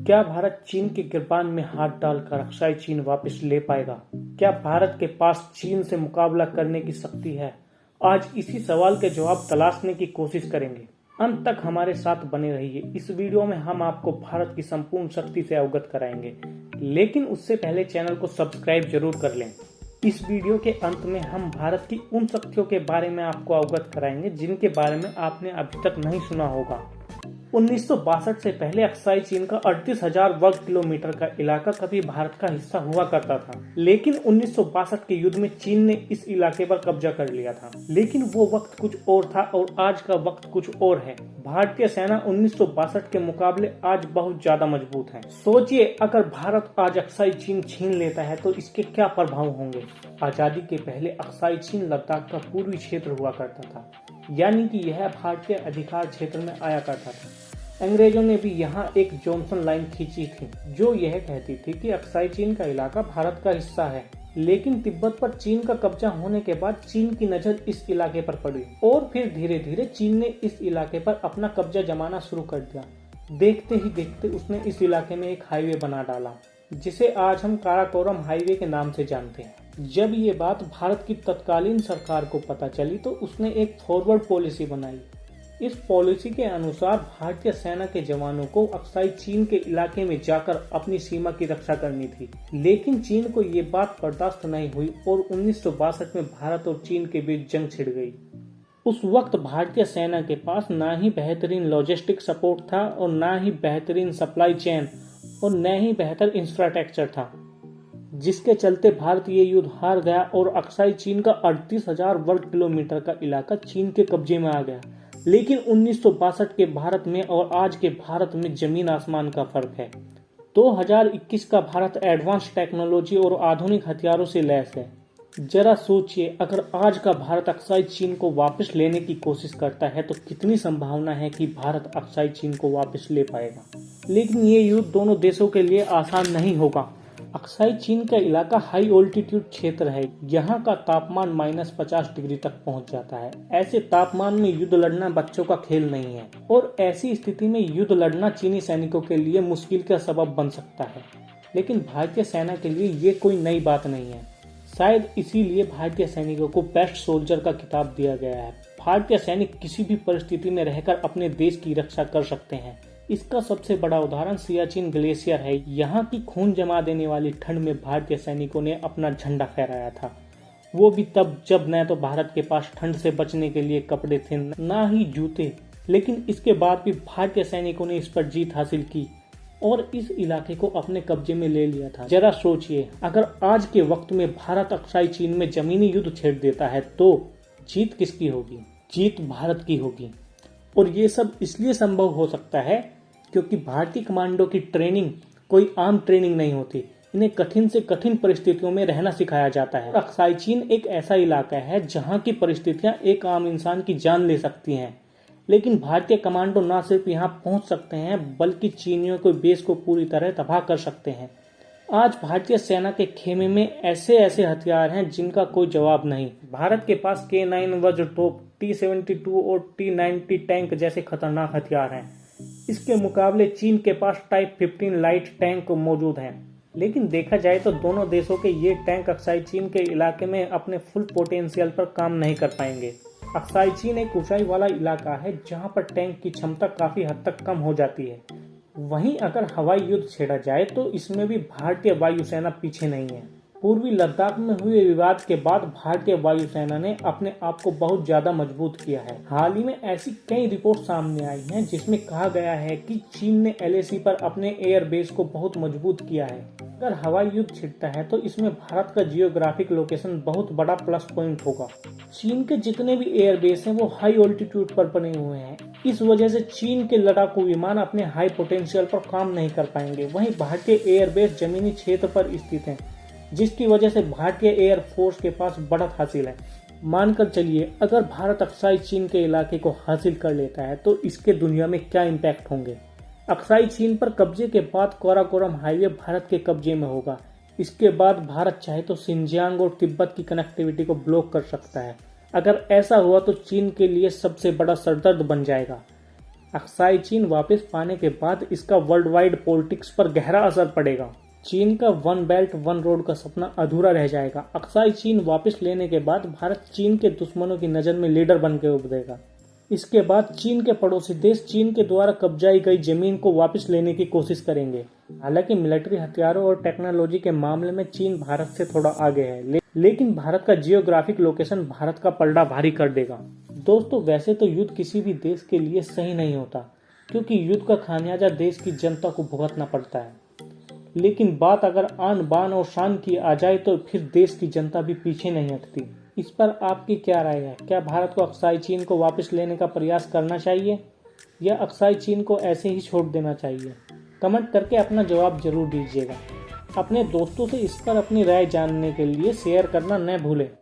क्या भारत चीन के गिरबान में हाथ डालकर अक्साई चीन वापस ले पाएगा? क्या भारत के पास चीन से मुकाबला करने की शक्ति है? आज इसी सवाल के जवाब तलाशने की कोशिश करेंगे। अंत तक हमारे साथ बने रहिए। इस वीडियो में हम आपको भारत की संपूर्ण शक्ति से अवगत कराएंगे, लेकिन उससे पहले चैनल को सब्सक्राइब जरूर कर लें। इस वीडियो के अंत में हम भारत की उन शक्तियों के बारे में आपको अवगत कराएंगे जिनके बारे में आपने अभी तक नहीं सुना होगा। 1962 से पहले अक्साई चीन का 38,000 वर्ग किलोमीटर का इलाका कभी भारत का हिस्सा हुआ करता था, लेकिन 1962 के युद्ध में चीन ने इस इलाके पर कब्जा कर लिया था। लेकिन वो वक्त कुछ और था और आज का वक्त कुछ और है। भारतीय सेना 1962 के मुकाबले आज बहुत ज्यादा मजबूत है। सोचिए, अगर भारत आज अक्साई चीन छीन लेता है तो इसके क्या प्रभाव होंगे। आजादी के पहले अक्साई चीन लद्दाख का पूर्वी क्षेत्र हुआ करता था, यानी कि यह भारतीय अधिकार क्षेत्र में आया करता था। अंग्रेजों ने भी यहाँ एक जॉनसन लाइन खींची थी जो यह कहती थी कि अक्साई चीन का इलाका भारत का हिस्सा है। लेकिन तिब्बत पर चीन का कब्जा होने के बाद चीन की नजर इस इलाके पर पड़ी और फिर धीरे धीरे चीन ने इस इलाके पर अपना कब्जा जमाना शुरू कर दिया। देखते ही देखते उसने इस इलाके में एक हाईवे बना डाला जिसे आज हम काराकोरम हाईवे के नाम से जानते हैं। जब ये बात भारत की तत्कालीन सरकार को पता चली तो उसने एक फॉरवर्ड पॉलिसी बनाई। इस पॉलिसी के अनुसार भारतीय सेना के जवानों को अक्साई चीन के इलाके में जाकर अपनी सीमा की रक्षा करनी थी। लेकिन चीन को ये बात बर्दाश्त नहीं हुई और 1962 में भारत और चीन के बीच जंग छिड़ गई। उस वक्त भारतीय सेना के पास ना ही बेहतरीन लॉजिस्टिक सपोर्ट था और ना ही बेहतरीन सप्लाई चेन और न ही बेहतर इंफ्रास्ट्रक्चर था, जिसके चलते भारत ये युद्ध हार गया और अक्साई चीन का 38,000 वर्ग किलोमीटर का इलाका चीन के कब्जे में आ गया। लेकिन 1962 के भारत में और आज के भारत में जमीन आसमान का फर्क है। 2021 का भारत एडवांस टेक्नोलॉजी और आधुनिक हथियारों से लैस है। जरा सोचिए, अगर आज का भारत अक्साई चीन को वापस लेने की कोशिश करता है तो कितनी संभावना है कि भारत अक्साई चीन को वापस ले पाएगा। लेकिन ये युद्ध दोनों देशों के लिए आसान नहीं होगा। अक्साई चीन का इलाका हाई ऑल्टीट्यूड क्षेत्र है। यहाँ का तापमान -50 डिग्री तक पहुँच जाता है। ऐसे तापमान में युद्ध लड़ना बच्चों का खेल नहीं है और ऐसी स्थिति में युद्ध लड़ना चीनी सैनिकों के लिए मुश्किल का सबब बन सकता है। लेकिन भारतीय सेना के लिए ये कोई नई बात नहीं है। शायद इसीलिए भारतीय सैनिकों को बेस्ट सोल्जर का खिताब दिया गया है। भारतीय सैनिक किसी भी परिस्थिति में रहकर अपने देश की रक्षा कर सकते हैं। इसका सबसे बड़ा उदाहरण सियाचिन ग्लेशियर है। यहाँ की खून जमा देने वाली ठंड में भारतीय सैनिकों ने अपना झंडा फहराया था, वो भी तब जब न तो भारत के पास ठंड से बचने के लिए कपड़े थे न ही जूते। लेकिन इसके बाद भी भारतीय सैनिकों ने इस पर जीत हासिल की और इस इलाके को अपने कब्जे में ले लिया था। जरा सोचिए, अगर आज के वक्त में भारत अक्साई चीन में जमीनी युद्ध छेड़ देता है तो जीत किसकी होगी? जीत भारत की होगी। और ये सब इसलिए संभव हो सकता है क्योंकि भारतीय कमांडो की ट्रेनिंग कोई आम ट्रेनिंग नहीं होती। इन्हें कठिन से कठिन परिस्थितियों में रहना सिखाया जाता है। अक्साई चीन एक ऐसा इलाका है जहाँ की परिस्थितियाँ एक आम इंसान की जान ले सकती हैं। लेकिन भारतीय कमांडो न सिर्फ यहाँ पहुँच सकते हैं बल्कि चीनियों के बेस को पूरी तरह तबाह कर सकते हैं। आज भारतीय सेना के खेमे में ऐसे ऐसे हथियार हैं जिनका कोई जवाब नहीं। भारत के पास K9 वज्रतोप, T-72 और T-90 टैंक जैसे खतरनाक हथियार हैं। इसके मुकाबले चीन के पास टाइप 15 लाइट टैंक मौजूद हैं। लेकिन देखा जाए तो दोनों देशों के ये टैंक अक्साई चीन के इलाके में अपने फुल पोटेंशियल पर काम नहीं कर पाएंगे। अक्साई चीन एक ऊंचाई वाला इलाका है जहां पर टैंक की क्षमता काफी हद तक कम हो जाती है। वहीं अगर हवाई युद्ध छेड़ा जाए तो इसमें भी भारतीय वायुसेना पीछे नहीं है। पूर्वी लद्दाख में हुए विवाद के बाद भारतीय वायुसेना ने अपने आप को बहुत ज्यादा मजबूत किया है। हाल ही में ऐसी कई रिपोर्ट सामने आई हैं जिसमें कहा गया है कि चीन ने LAC पर अपने एयर बेस को बहुत मजबूत किया है। अगर हवाई युद्ध छिड़ता है तो इसमें भारत का जियोग्राफिक लोकेशन बहुत बड़ा प्लस पॉइंट होगा। चीन के जितने भी एयर बेस हैं वो हाई ऑल्टीट्यूड पर बने हुए हैं। इस वजह से चीन के लड़ाकू विमान अपने हाई पोटेंशियल पर काम नहीं कर पाएंगे। वहीं भारतीय एयर बेस जमीनी क्षेत्र पर स्थित हैं, जिसकी वजह से भारतीय एयर फोर्स के पास बढ़त हासिल है। मानकर चलिए, अगर भारत अक्साई चीन के इलाके को हासिल कर लेता है तो इसके दुनिया में क्या इम्पैक्ट होंगे। अक्साई चीन पर कब्जे के बाद काराकोरम हाईवे भारत के कब्जे में होगा। इसके बाद भारत चाहे तो सिंजियांग और तिब्बत की कनेक्टिविटी को ब्लॉक कर सकता है। अगर ऐसा हुआ तो चीन के लिए सबसे बड़ा सरदर्द बन जाएगा। अक्साई चीन वापस पाने के बाद इसका वर्ल्ड वाइड पॉलिटिक्स पर गहरा असर पड़ेगा। चीन का वन बेल्ट वन रोड का सपना अधूरा रह जाएगा। अक्साई चीन वापस लेने के बाद भारत चीन के दुश्मनों की नज़र में लीडर बन के उभरेगा। इसके बाद चीन के पड़ोसी देश चीन के द्वारा कब्जाई गई जमीन को वापस लेने की कोशिश करेंगे। हालांकि मिलिट्री हथियारों और टेक्नोलॉजी के मामले में चीन भारत से थोड़ा आगे है, लेकिन भारत का जियोग्राफिक लोकेशन भारत का पलड़ा भारी कर देगा। दोस्तों, वैसे तो युद्ध किसी भी देश के लिए सही नहीं होता, क्योंकि युद्ध का खामियाजा देश की जनता को भुगतना पड़ता है। लेकिन बात अगर आन बान और शान की आ जाए तो फिर देश की जनता भी पीछे नहीं हटती। इस पर आपकी क्या राय है? क्या भारत को अक्साई चीन को वापस लेने का प्रयास करना चाहिए या अक्साई चीन को ऐसे ही छोड़ देना चाहिए? कमेंट करके अपना जवाब जरूर दीजिएगा। अपने दोस्तों से इस पर अपनी राय जानने के लिए शेयर करना न भूलें।